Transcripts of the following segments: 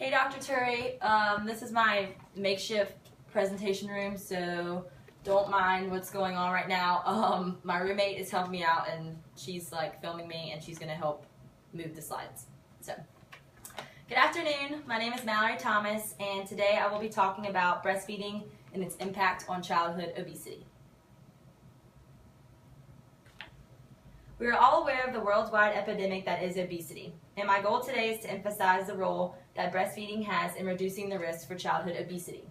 Hey, Dr. Turi. This is my makeshift presentation room, so don't mind what's going on right now. My roommate is helping me out, and she's like filming me, and she's going to help move the slides. So, good afternoon. My name is Mallory Thomas, and today I will be talking about breastfeeding and its impact on childhood obesity. We are all aware of the worldwide epidemic that is obesity, and my goal today is to emphasize the role that breastfeeding has in reducing the risk for childhood obesity.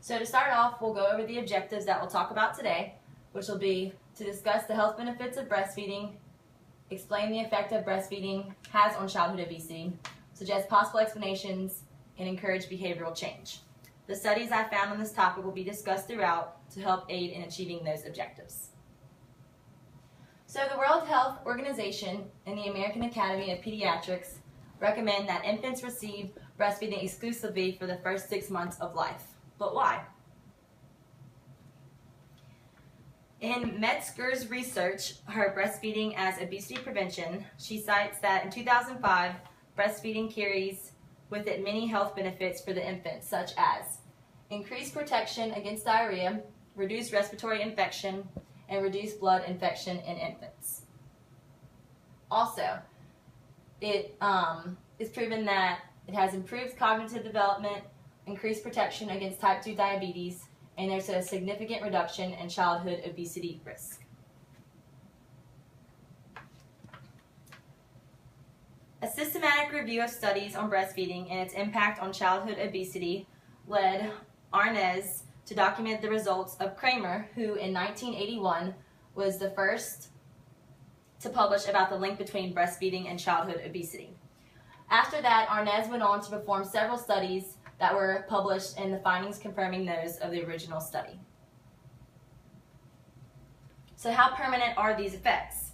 So to start off, we'll go over the objectives that we'll talk about today, which will be to discuss the health benefits of breastfeeding, explain the effect of breastfeeding has on childhood obesity, suggest possible explanations, and encourage behavioral change. The studies I found on this topic will be discussed throughout to help aid in achieving those objectives. So the World Health Organization and the American Academy of Pediatrics recommend that infants receive breastfeeding exclusively for the first 6 months of life. But why? In Metzger's research, her Breastfeeding as Obesity Prevention, she cites that in 2005, breastfeeding carries with it many health benefits for the infant, such as increased protection against diarrhea, reduced respiratory infection, and reduced blood infection in infants. Also, it is proven that it has improved cognitive development, increased protection against type 2 diabetes, and there's a significant reduction in childhood obesity risk. A systematic review of studies on breastfeeding and its impact on childhood obesity led Arnaz to document the results of Kramer, who in 1981 was the first to publish about the link between breastfeeding and childhood obesity. After that, Arnaz went on to perform several studies that were published and the findings confirming those of the original study. So how permanent are these effects?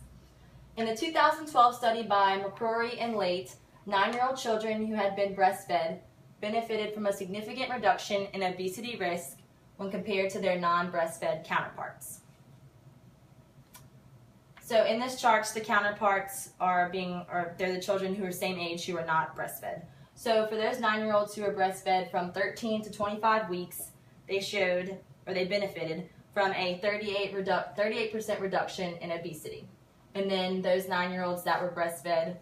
In the 2012 study by McCrory and Late, 9-year-old children who had been breastfed benefited from a significant reduction in obesity risk when compared to their non-breastfed counterparts. So in this chart, the counterparts are they're the children who are same age who are not breastfed. So for those 9-year-olds who were breastfed from 13 to 25 weeks, they benefited from a 38% reduction in obesity. And then those 9-year-olds that were breastfed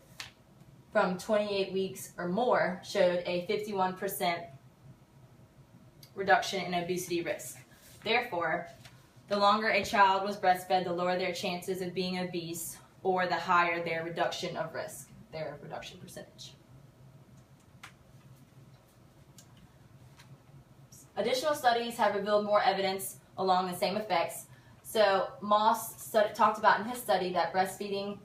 from 28 weeks or more showed a 51% reduction in obesity risk. Therefore, the longer a child was breastfed, the lower their chances of being obese, or the higher their reduction of risk, their reduction percentage. Additional studies have revealed more evidence along the same effects. So Moss talked about in his study that breastfeeding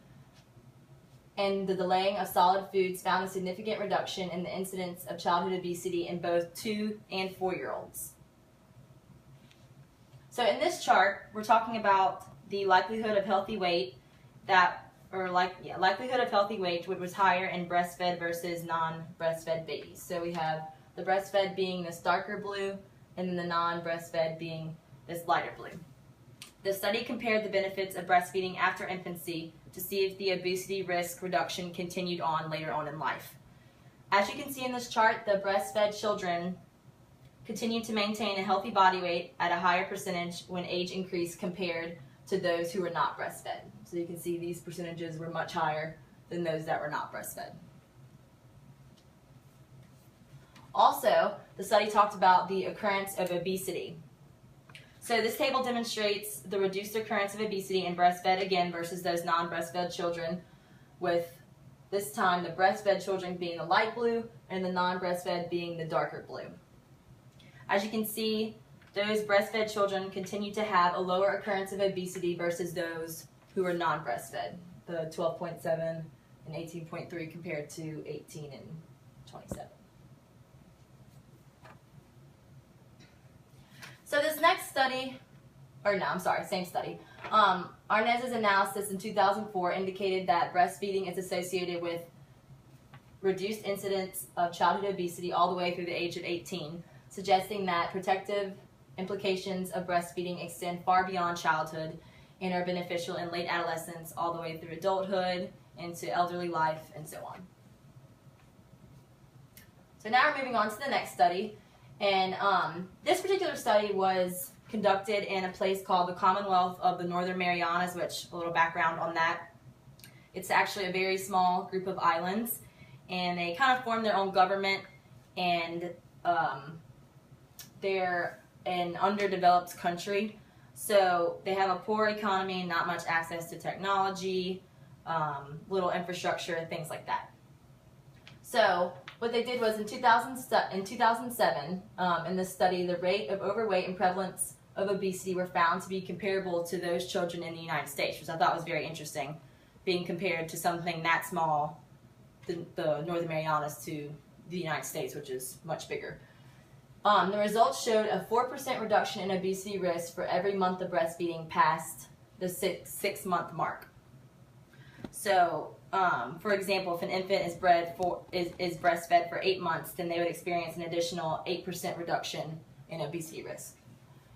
and the delaying of solid foods found a significant reduction in the incidence of childhood obesity in both 2- and 4-year-olds. So in this chart, we're talking about the likelihood of healthy weight likelihood of healthy weight, which was higher in breastfed versus non-breastfed babies. So we have the breastfed being this darker blue, and then the non-breastfed being this lighter blue. The study compared the benefits of breastfeeding after infancy to see if the obesity risk reduction continued on later on in life. As you can see in this chart, the breastfed children continued to maintain a healthy body weight at a higher percentage when age increased compared to those who were not breastfed. So you can see these percentages were much higher than those that were not breastfed. Also, the study talked about the occurrence of obesity. So this table demonstrates the reduced occurrence of obesity in breastfed again versus those non-breastfed children, with this time the breastfed children being the light blue and the non-breastfed being the darker blue. As you can see, those breastfed children continue to have a lower occurrence of obesity versus those who are non-breastfed, the 12.7 and 18.3 compared to 18 and 27. So this next study, same study, Arnaz's analysis in 2004 indicated that breastfeeding is associated with reduced incidence of childhood obesity all the way through the age of 18, suggesting that protective implications of breastfeeding extend far beyond childhood and are beneficial in late adolescence all the way through adulthood, into elderly life, and so on. So now we're moving on to the next study, and this particular study was conducted in a place called the Commonwealth of the Northern Marianas, which, a little background on that, it's actually a very small group of islands, and they kind of form their own government, and they're an underdeveloped country, so they have a poor economy, not much access to technology, little infrastructure, things like that. So what they did was in 2007, in this study, the rate of overweight and prevalence of obesity were found to be comparable to those children in the United States, which I thought was very interesting, being compared to something that small, the Northern Marianas, to the United States, which is much bigger. The results showed a 4% reduction in obesity risk for every month of breastfeeding past the six-month mark. So, for example, if an infant is breastfed for 8 months, then they would experience an additional 8% reduction in obesity risk.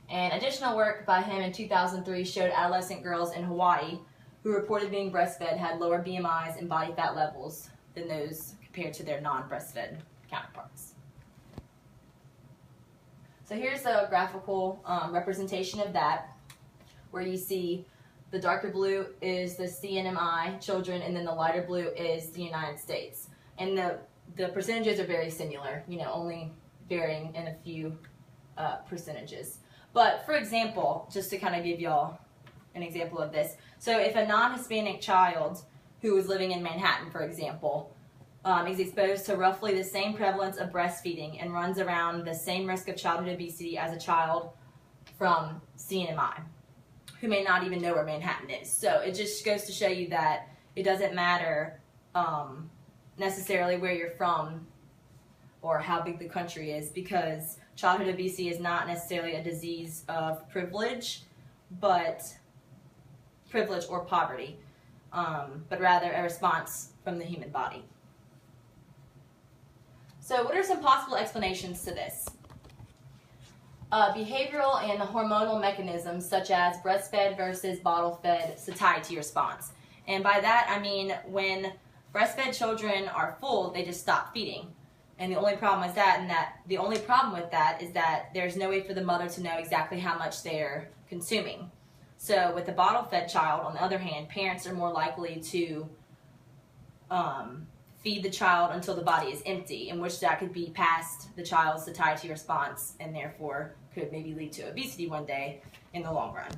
And additional work by him in 2003 showed adolescent girls in Hawaii who reported being breastfed had lower BMIs and body fat levels than those compared to their non-breastfed counterparts. So here's a graphical representation of that, where you see the darker blue is the CNMI children, and then the lighter blue is the United States. And the percentages are very similar, only varying in a few percentages. But for example, just to kind of give y'all an example of this, so if a non-Hispanic child who is living in Manhattan, for example, is exposed to roughly the same prevalence of breastfeeding and runs around the same risk of childhood obesity as a child from CNMI, who may not even know where Manhattan is. So it just goes to show you that it doesn't matter necessarily where you're from or how big the country is, because childhood obesity is not necessarily a disease of privilege, or poverty, but rather a response from the human body. So what are some possible explanations to this? Behavioral and hormonal mechanisms such as breastfed versus bottle-fed satiety response. And by that I mean when breastfed children are full, they just stop feeding. And the only problem with that is that there's no way for the mother to know exactly how much they're consuming. So with a bottle-fed child, on the other hand, parents are more likely to feed the child until the body is empty, in which that could be past the child's satiety response and therefore could maybe lead to obesity one day in the long run.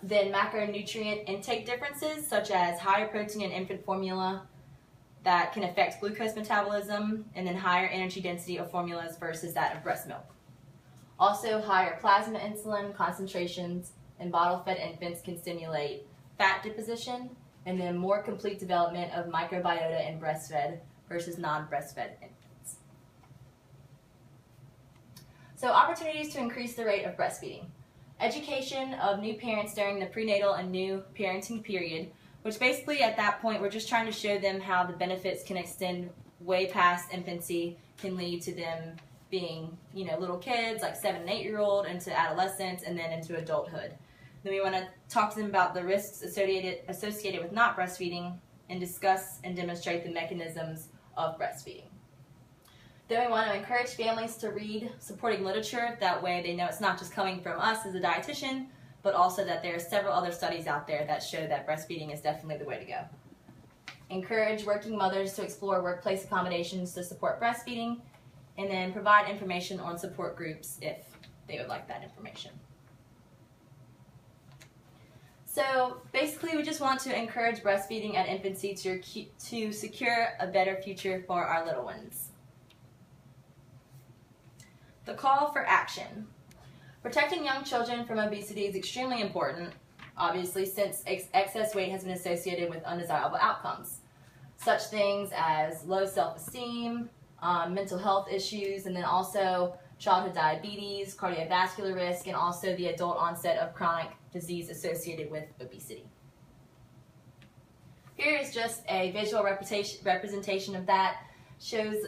Then macronutrient intake differences, such as higher protein in infant formula that can affect glucose metabolism, and then higher energy density of formulas versus that of breast milk. Also, higher plasma insulin concentrations in bottle-fed infants can stimulate fat deposition, and then more complete development of microbiota in breastfed versus non-breastfed infants. So opportunities to increase the rate of breastfeeding. Education of new parents during the prenatal and new parenting period, which basically at that point we're just trying to show them how the benefits can extend way past infancy, can lead to them being, little kids, like 7- and 8-year-old, into adolescence, and then into adulthood. Then we want to talk to them about the risks associated with not breastfeeding, and discuss and demonstrate the mechanisms of breastfeeding. Then we want to encourage families to read supporting literature. That way they know it's not just coming from us as a dietitian, but also that there are several other studies out there that show that breastfeeding is definitely the way to go. Encourage working mothers to explore workplace accommodations to support breastfeeding, and then provide information on support groups if they would like that information. So basically we just want to encourage breastfeeding at infancy to secure a better future for our little ones. The call for action. Protecting young children from obesity is extremely important, obviously, since excess weight has been associated with undesirable outcomes, such things as low self-esteem, mental health issues, and then also childhood diabetes, cardiovascular risk, and also the adult onset of chronic disease associated with obesity. Here is just a visual representation of that. Shows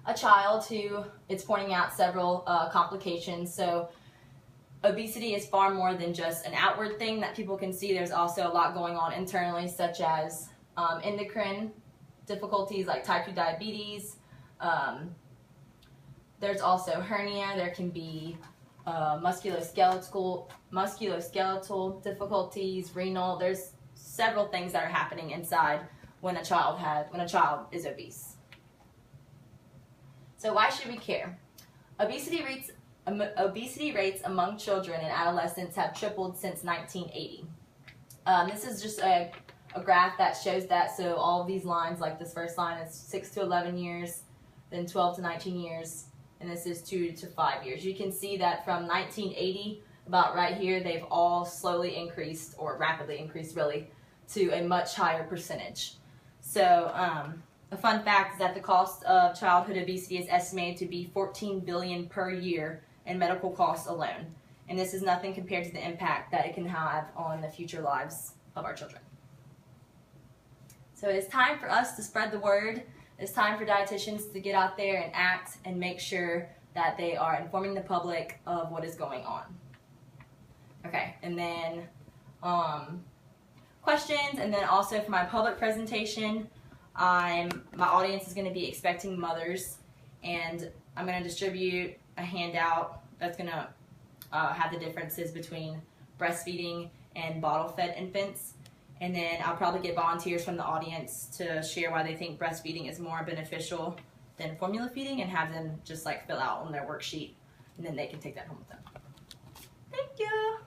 a child who is pointing out several complications. So obesity is far more than just an outward thing that people can see. There's also a lot going on internally, such as endocrine difficulties like type 2 diabetes. There's also hernia. There can be musculoskeletal difficulties, renal. There's several things that are happening inside when a child is obese. So why should we care? Obesity rates among children and adolescents have tripled since 1980. This is just a graph that shows that. So all of these lines, like this first line is 6 to 11 years, then 12 to 19 years, and this is 2 to 5 years. You can see that from 1980, about right here, they've all slowly increased, or rapidly increased really, to a much higher percentage. So a fun fact is that the cost of childhood obesity is estimated to be $14 billion per year in medical costs alone. And this is nothing compared to the impact that it can have on the future lives of our children. So it's time for us to spread the word. It's time for dietitians to get out there and act and make sure that they are informing the public of what is going on. Okay, and then questions, and then also for my public presentation, my audience is going to be expecting mothers, and I'm going to distribute a handout that's going to have the differences between breastfeeding and bottle-fed infants. And then I'll probably get volunteers from the audience to share why they think breastfeeding is more beneficial than formula feeding, and have them just like fill out on their worksheet, and then they can take that home with them. Thank you.